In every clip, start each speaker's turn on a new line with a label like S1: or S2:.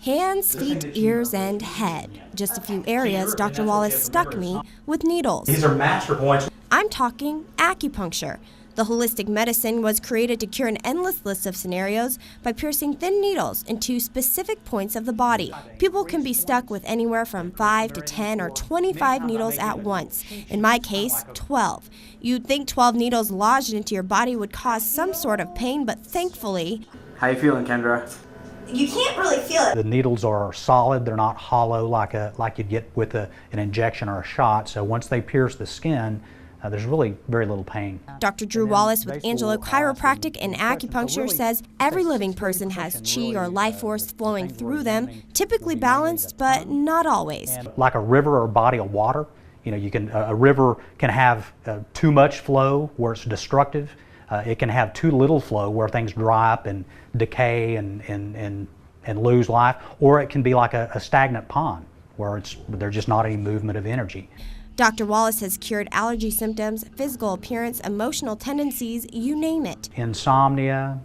S1: Hands, feet, ears, and head. Just a few areas Dr. Wallace stuck me with needles.
S2: These are master points.
S1: I'm talking acupuncture. The holistic medicine was created to cure an endless list of scenarios by piercing thin needles into specific points of the body. People can be stuck with anywhere from 5 to 10 or 25 needles at once. In my case, 12. You'd think 12 needles lodged into your body would cause some sort of pain, but thankfully...
S3: How you feeling, Kendra?
S4: You can't really feel it.
S5: The needles are solid, they're not hollow like you'd get with an injection or a shot, so once they pierce the skin, there's really very little pain.
S1: Dr. Drew Wallace with Angelo Chiropractic and Acupuncture says every living person has chi or life force flowing through them, typically balanced, but not always.
S5: Like a river or body of water, a river can have too much flow where it's destructive. It can have too little flow where things dry up and decay and lose life, or it can be like a stagnant pond where there's just not any movement of energy.
S1: Dr. Wallace has cured allergy symptoms, physical appearance, emotional tendencies, you name it.
S5: Insomnia,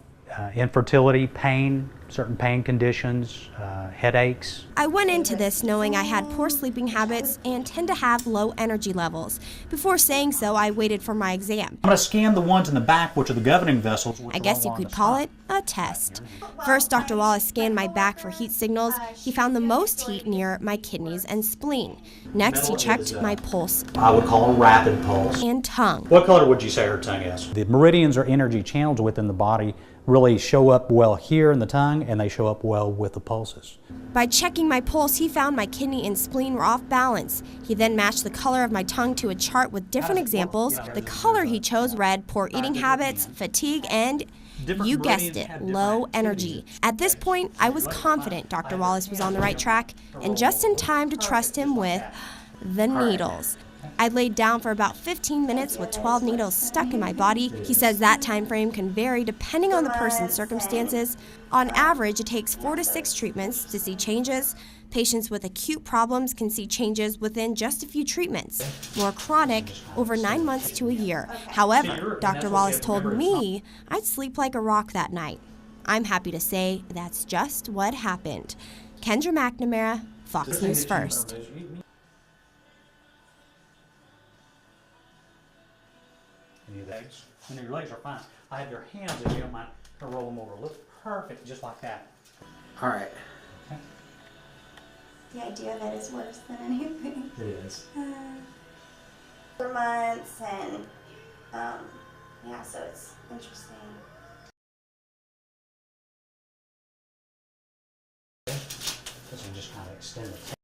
S5: infertility, pain, certain pain conditions, headaches.
S1: I went into this knowing I had poor sleeping habits and tend to have low energy levels. Before saying so, I waited for my exam.
S2: I'm going to scan the ones in the back, which are the governing vessels.
S1: I guess you could call it a test. First, Dr. Wallace scanned my back for heat signals. He found the most heat near my kidneys and spleen. Next, he checked my pulse.
S2: I would call a rapid pulse.
S1: And tongue.
S2: What color would you say her tongue is?
S5: The meridians or energy channels within the body really show up well here in the tongue, and they show up well with the pulses.
S1: By checking my pulse, he found my kidney and spleen were off balance. He then matched the color of my tongue to a chart with different examples. The color he chose read poor eating habits, fatigue, and you guessed it, low energy. At this point, I was confident Dr. Wallace was on the right track, and just in time to trust him with the needles. I laid down for about 15 minutes with 12 needles stuck in my body. He says that time frame can vary depending on the person's circumstances. On average, it takes 4 to 6 treatments to see changes. Patients with acute problems can see changes within just a few treatments. More chronic, over 9 months to a year. However, Dr. Wallace told me I'd sleep like a rock that night. I'm happy to say that's just what happened. Kendra McNamara, Fox News First.
S5: Your legs are fine. I have your hands, if you don't mind, to roll them over. Look perfect, just like that.
S3: All right.
S5: Okay.
S4: The idea of it is worse than anything.
S5: It is.
S4: For months and yeah, so it's interesting.
S5: This will just kind of extend it.